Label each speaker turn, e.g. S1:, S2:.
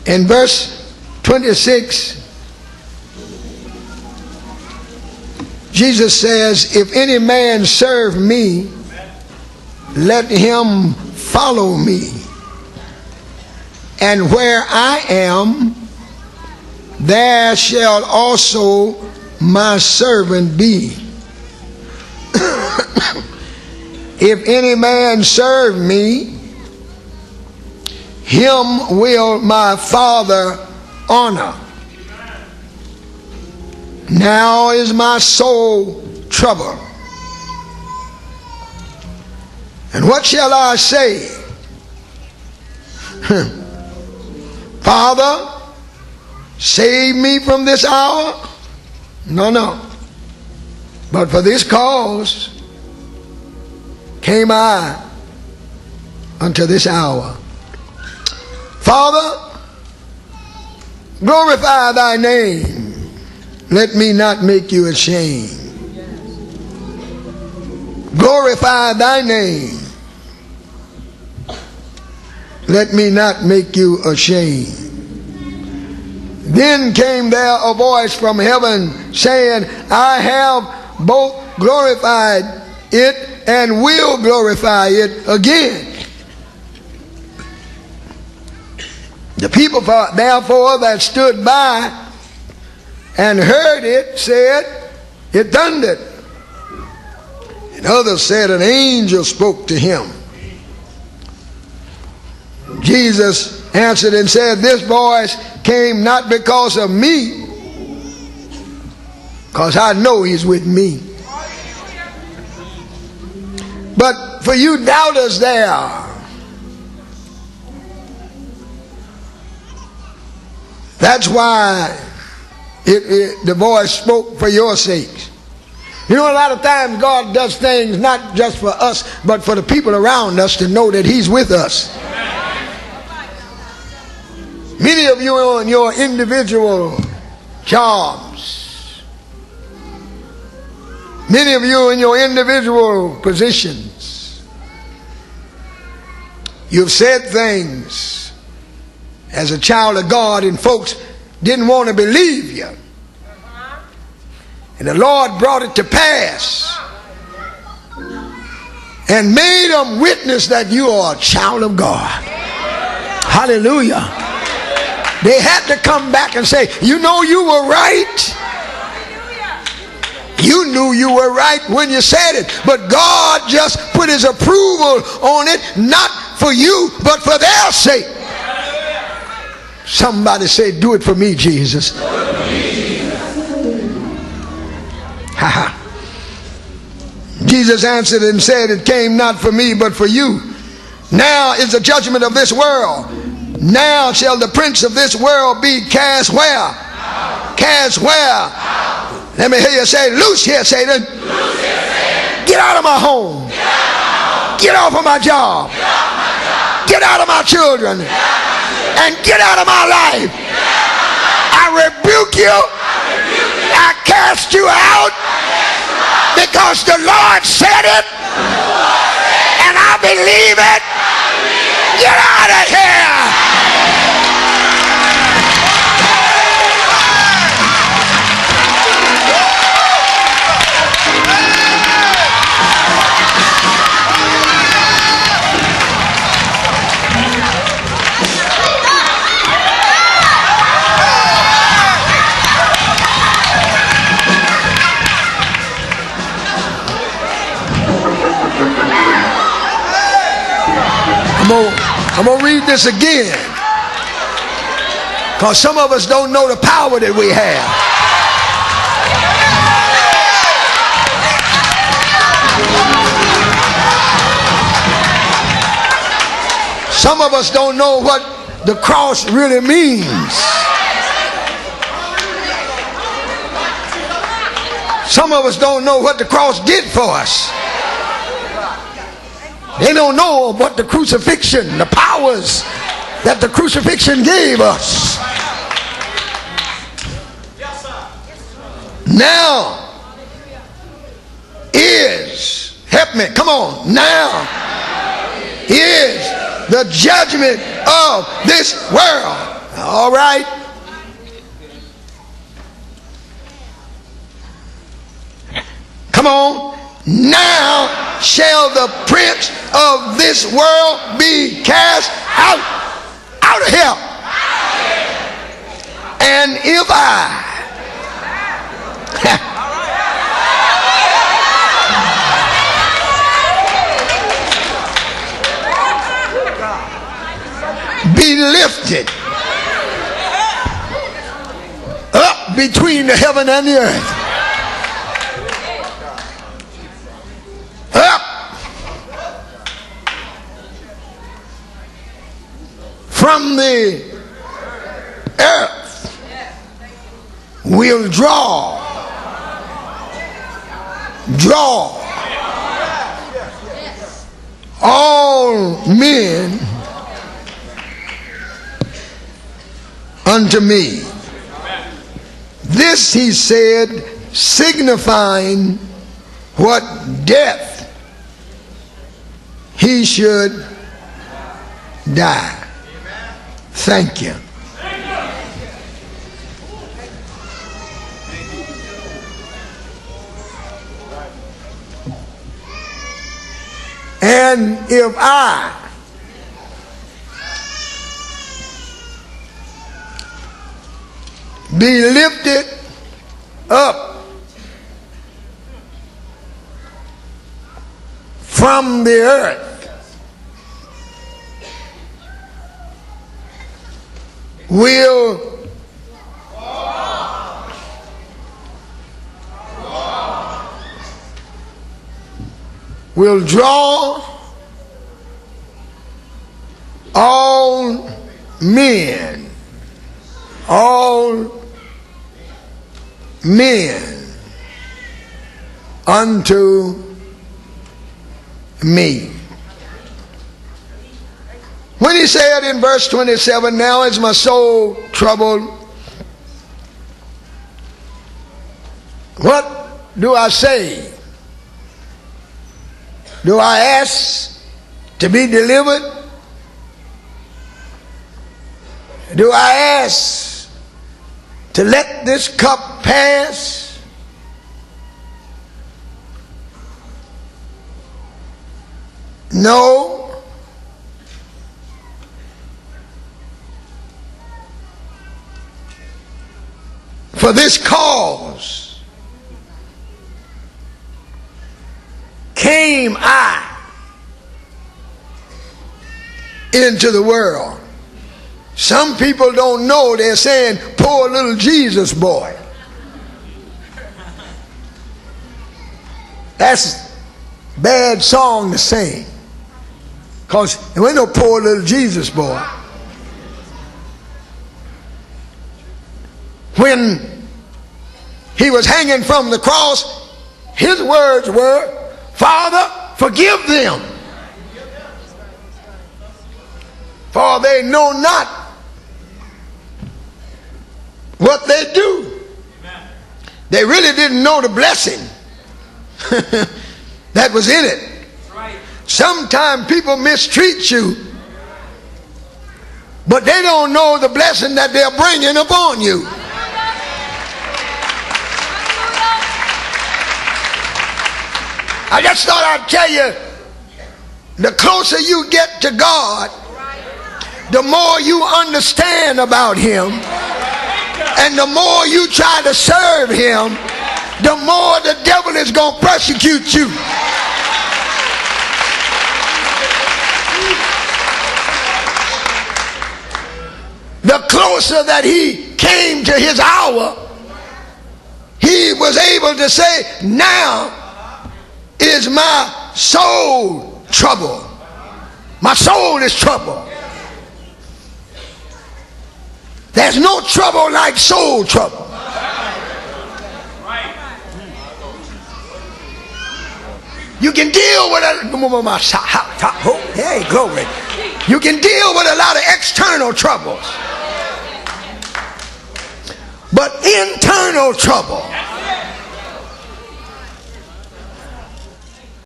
S1: In verse 26, Jesus says, if any man serve me, let him follow me. And where I am, there shall also my servant be. If any man serve me, him will my Father honor. Now is my soul troubled. And what shall I say? Father, save me from this hour? No. But for this cause came I unto this hour. Father, glorify thy name. Let me not make you ashamed. Glorify thy name. Let me not make you ashamed. Then came there a voice from heaven saying, I have both glorified it and will glorify it again. The people therefore that stood by and heard it said, it thundered. And others said, an angel spoke to him. Jesus answered and said, this voice came not because of me, because I know he's with me, but for you doubters there. That's why the voice spoke for your sakes. You know, a lot of times God does things not just for us, but for the people around us to know that he's with us. Many of you on your individual jobs, many of you in your individual positions, you've said things as a child of God and folks didn't want to believe you. And the Lord brought it to pass and made them witness that you are a child of God. Hallelujah. They had to come back and say, you know you were right. You knew you were right when you said it, but God just put his approval on it, not for you, but for their sake. Somebody say, do it for me, Jesus. Jesus answered and said, it came not for me, but for you. Now is the judgment of this world. Now shall the prince of this world be cast where? Out. Cast where? Out. Let me hear you say, loose here, Satan. Loose here, Satan. Get out of my home. Get off of my job. Get out of my children. And get out of my life. I rebuke you. I cast you out because the Lord said it and I believe it. Get out of here. I'm going to read this again, because some of us don't know the power that we have. Some of us don't know what the cross really means. Some of us don't know what the cross did for us. They don't know what the crucifixion, the powers that the crucifixion gave us. Now is, help me, come on, now is the judgment of this world. All right. Come on. Now shall the prince of this world be cast out of hell. And if I be lifted up between the heaven and the earth, up from the earth will draw all men unto me. This he said, signifying what death he should die. Thank you. And if I be lifted up from the earth, will draw all men unto me. When he said in verse 27, now is my soul troubled, what do I say? Do I ask to be delivered? Do I ask to let this cup pass? No. For this cause came I into the world. Some people don't know, they're saying, poor little Jesus boy. That's a bad song to sing, because there ain't no poor little Jesus boy. When he was hanging from the cross, his words were, Father, forgive them, for they know not what they do. They really didn't know the blessing that was in it. Sometimes people mistreat you, but they don't know the blessing that they're bringing upon you. I just thought I'd tell you, the closer you get to God, the more you understand about him, and the more you try to serve him, the more the devil is going to persecute you. The closer that he came to his hour, he was able to say, now is my soul troubled. My soul is troubled. There's no trouble like soul trouble. You can deal with hey, glory. You can deal with a lot of external troubles, but internal trouble